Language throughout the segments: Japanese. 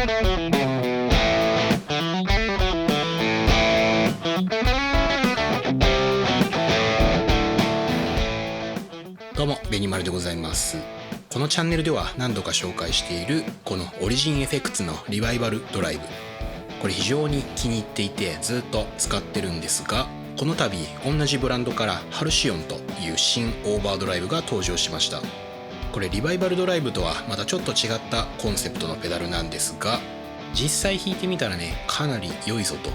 どうもベニマルでございます。このチャンネルでは何度か紹介しているこのオリジンエフェクツのリバイバルドライブ、これ非常に気に入っていてずっと使ってるんですが、この度同じブランドからハルシオンという新オーバードライブが登場しました。これリバイバルドライブとはまたちょっと違ったコンセプトのペダルなんですが、実際弾いてみたらね、かなり良いぞと。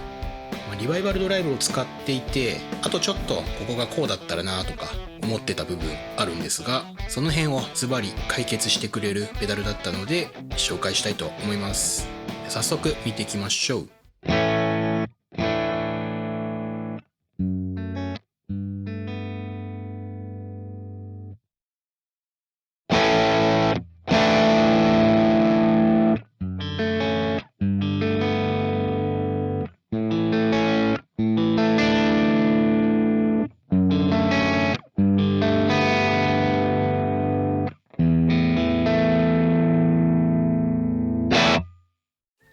リバイバルドライブを使っていて、あとちょっとここがこうだったらなとか思ってた部分あるんですが、その辺をズバリ解決してくれるペダルだったので紹介したいと思います。早速見ていきましょう。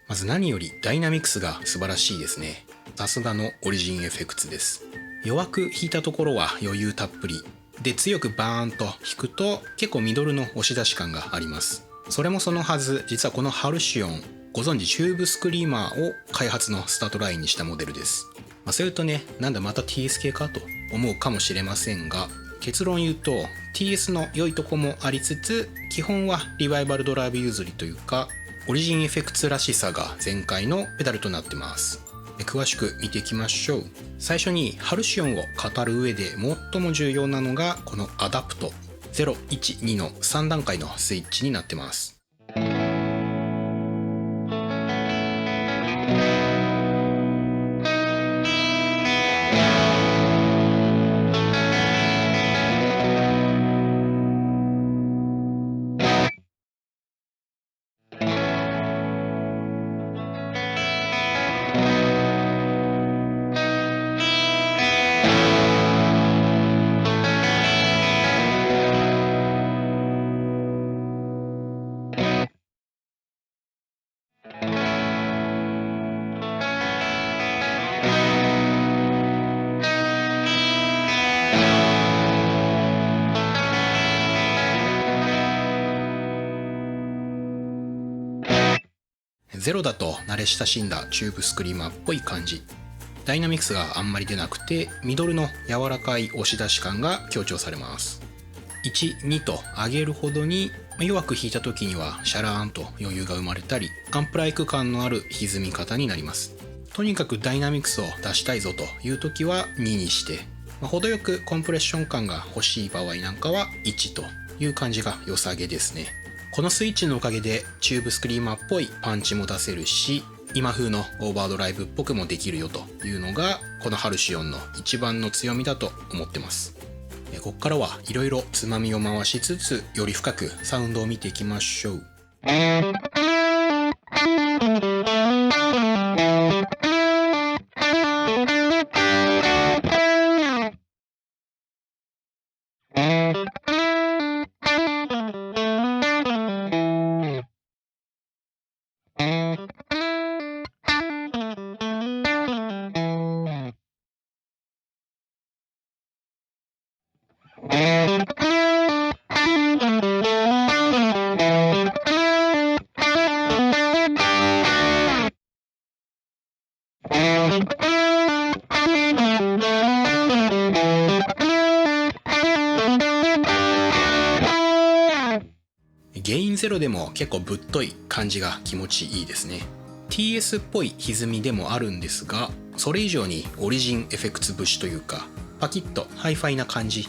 まず何よりダイナミクスが素晴らしいですね。さすがのオリジンエフェクツです。弱く弾いたところは余裕たっぷりで、強くバーンと弾くと結構ミドルの押し出し感があります。それもそのはず、実はこのハルシオン、ご存知チューブスクリーマーを開発のスタートラインにしたモデルです。それとね、なんだまた TS 系かと思うかもしれませんが、結論言うと TS の良いとこもありつつ、基本はリバイバルドライブ譲りというかオリジンエフェクツらしさが全開のペダルとなってます。詳しく見ていきましょう。最初にハルシオンを語る上で最も重要なのがこのアダプト0、1、2の3段階のスイッチになってます。ゼロだと慣れ親しんだチューブスクリーマーっぽい感じ、ダイナミクスがあんまり出なくてミドルの柔らかい押し出し感が強調されます。1、2と上げるほどに弱く弾いた時にはシャラーンと余裕が生まれたり、アンプライク感のある歪み方になります。とにかくダイナミクスを出したいぞという時は2にして、程よくコンプレッション感が欲しい場合なんかは1という感じが良さげですね。このスイッチのおかげでチューブスクリーマーっぽいパンチも出せるし、今風のオーバードライブっぽくもできるよというのがこのハルシオンの一番の強みだと思ってます。ここからはいろいろつまみを回しつつ、より深くサウンドを見ていきましょう。ゲインゼロでも結構ぶっとい感じが気持ちいいですね。 TS っぽい歪みでもあるんですが、それ以上にオリジンエフェクツ節というかパキッとハイファイな感じ、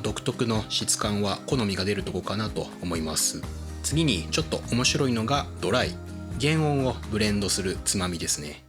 独特の質感は好みが出るとこかなと思います。次にちょっと面白いのがドライ、原音をブレンドするつまみですね。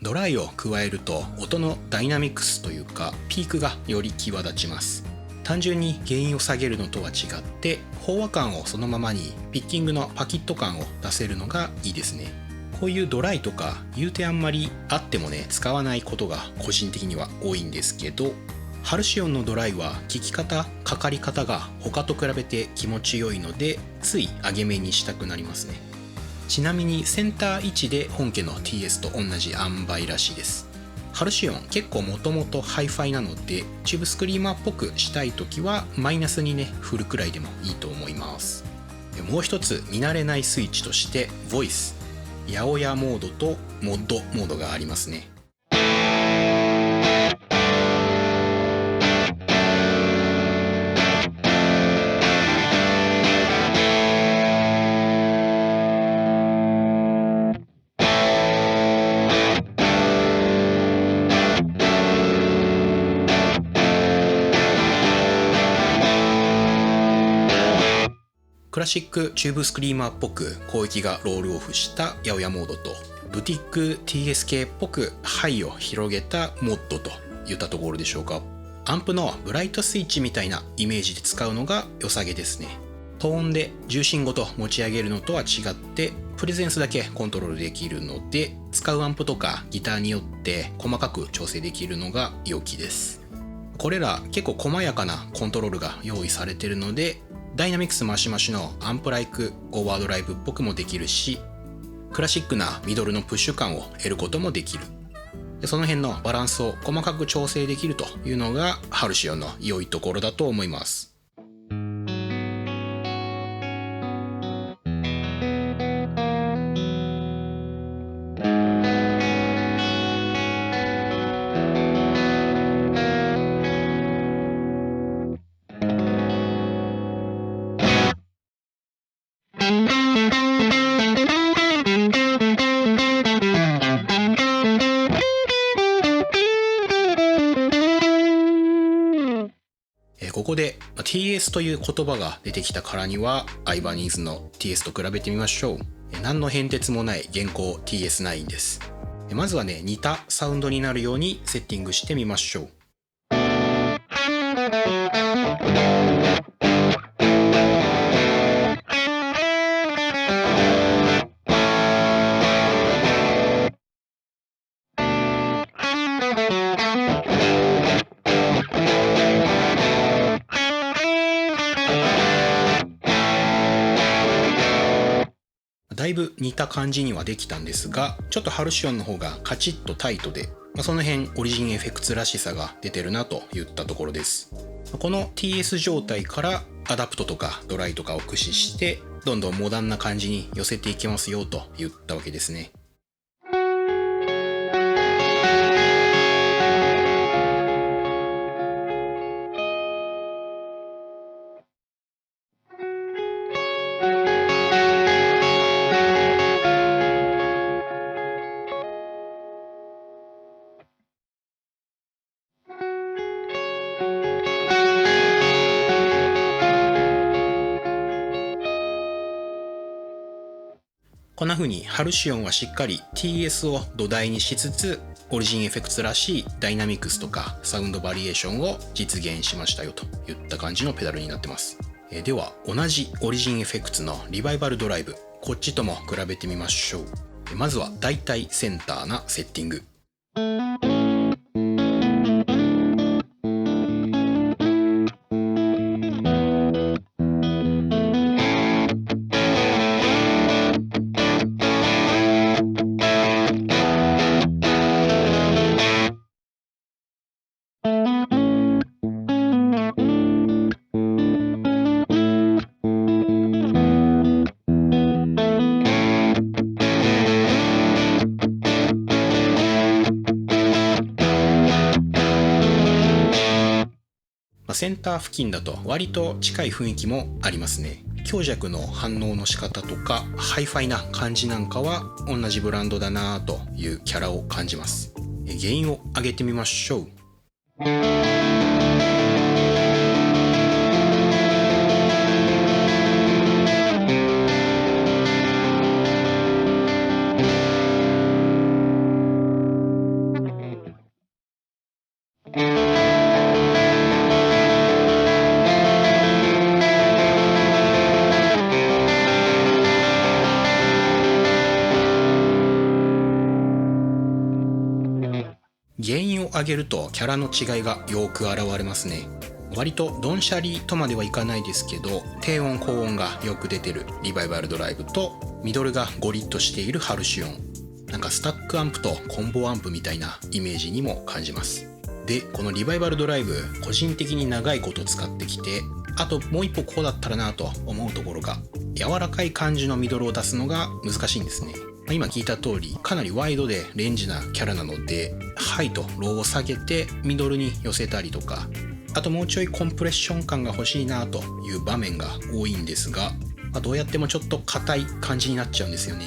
ドライを加えると音のダイナミクスというかピークがより際立ちます。単純にゲインを下げるのとは違って飽和感をそのままにピッキングのパキッと感を出せるのがいいですね。こういうドライとか言うてあんまりあってもね使わないことが個人的には多いんですけど、ハルシオンのドライは効き方かかり方が他と比べて気持ちよいのでつい上げ目にしたくなりますね。ちなみにセンター位置で本家の TS と同じ塩梅らしいです。ハルシオン結構もともとハイファイなのでチューブスクリーマーっぽくしたい時はマイナスにね振るくらいでもいいと思います。もう一つ見慣れないスイッチとしてボイス、八百屋モードとモッドモードがありますね。クラシックチューブスクリーマーっぽく広域がロールオフした八百屋モードとブティック TS 系っぽくハイを広げたモッドといったところでしょうか。アンプのブライトスイッチみたいなイメージで使うのが良さげですね。トーンで重心ごと持ち上げるのとは違ってプレゼンスだけコントロールできるので使うアンプとかギターによって細かく調整できるのが良きです。これら結構細やかなコントロールが用意されているのでダイナミクスマシマシのアンプライクオーバードライブっぽくもできるし、クラシックなミドルのプッシュ感を得ることもできる。その辺のバランスを細かく調整できるというのがハルシオンの良いところだと思います。ここで TS という言葉が出てきたからにはアイバニーズの TS と比べてみましょう。何の変哲もない現行 TS9 です。まずはね似たサウンドになるようにセッティングしてみましょう。だいぶ似た感じにはできたんですが、ちょっとハルシオンの方がカチッとタイトで、その辺オリジンエフェクツらしさが出てるなといったところです。この TS 状態からアダプトとかドライとかを駆使してどんどんモダンな感じに寄せていきますよと言ったわけですね。こんな風にハルシオンはしっかり TS を土台にしつつオリジンエフェクツらしいダイナミクスとかサウンドバリエーションを実現しましたよといった感じのペダルになってます。では同じオリジンエフェクツのリバイバルドライブ、こっちとも比べてみましょう。まずは大体センターなセッティング。センター付近だと割と近い雰囲気もありますね。強弱の反応の仕方とかハイファイな感じなんかは同じブランドだなというキャラを感じます。ゲインを上げてみましょう。上げるとキャラの違いがよく現れますね。割とドンシャリとまではいかないですけど、低音高音がよく出てるリバイバルドライブとミドルがゴリッとしているハルシオン、なんかスタックアンプとコンボアンプみたいなイメージにも感じます。でこのリバイバルドライブ、個人的に長いこと使ってきて、あともう一歩こうだったらなと思うところが、柔らかい感じのミドルを出すのが難しいんですね。今聞いた通りかなりワイドでレンジなキャラなので、ハイとローを下げてミドルに寄せたりとか、あともうちょいコンプレッション感が欲しいなという場面が多いんですが、どうやってもちょっと硬い感じになっちゃうんですよね。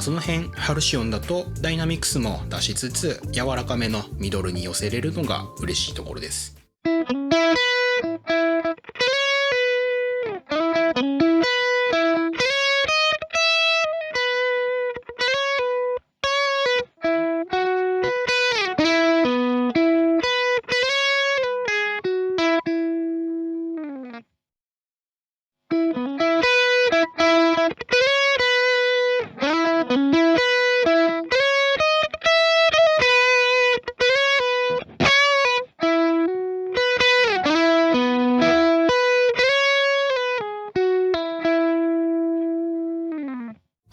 その辺ハルシオンだとダイナミクスも出しつつ柔らかめのミドルに寄せれるのが嬉しいところです。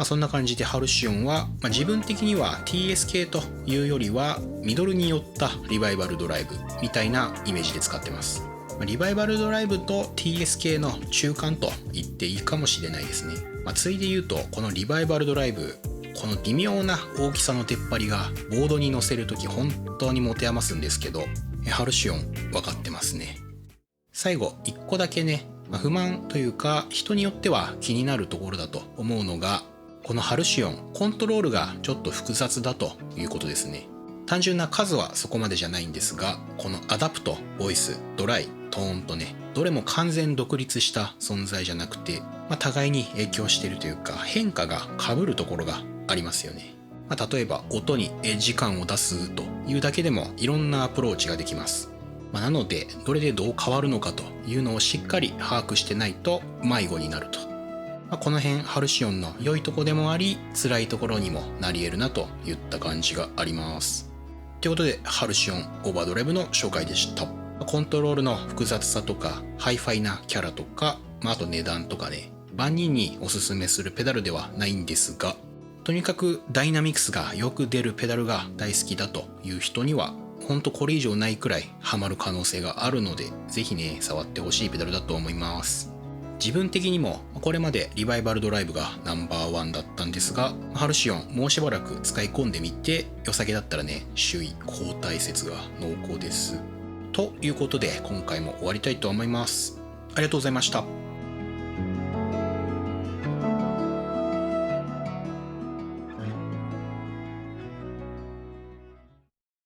そんな感じでハルシオンは、自分的には TS 系というよりはミドルに寄ったリバイバルドライブみたいなイメージで使ってます。リバイバルドライブと TS 系の中間と言っていいかもしれないですね。ついで言うとこのリバイバルドライブ、この微妙な大きさの出っ張りがボードに乗せるとき本当に持て余すんですけど、ハルシオン分かってますね。最後1個だけね、不満というか人によっては気になるところだと思うのが、このハルシオンコントロールがちょっと複雑だということですね。単純な数はそこまでじゃないんですが、このアダプト、ボイス、ドライ、トーンとね、どれも完全独立した存在じゃなくて、互いに影響しているというか変化が被るところがありますよね。例えば音にエッジ感を出すというだけでもいろんなアプローチができます。なのでどれでどう変わるのかというのをしっかり把握してないと迷子になると。この辺ハルシオンの良いとこでもあり辛いところにもなり得るなといった感じがあります。ということでハルシオンオーバードライブの紹介でした。コントロールの複雑さとかハイファイなキャラとか、あと値段とかね、万人におすすめするペダルではないんですが、とにかくダイナミクスがよく出るペダルが大好きだという人にはほんとこれ以上ないくらいハマる可能性があるので、ぜひね触ってほしいペダルだと思います。自分的にもこれまでリバイバルドライブがナンバーワンだったんですが、ハルシオンもうしばらく使い込んでみて、良さげだったらね首位交代説が濃厚です。ということで今回も終わりたいと思います。ありがとうございました。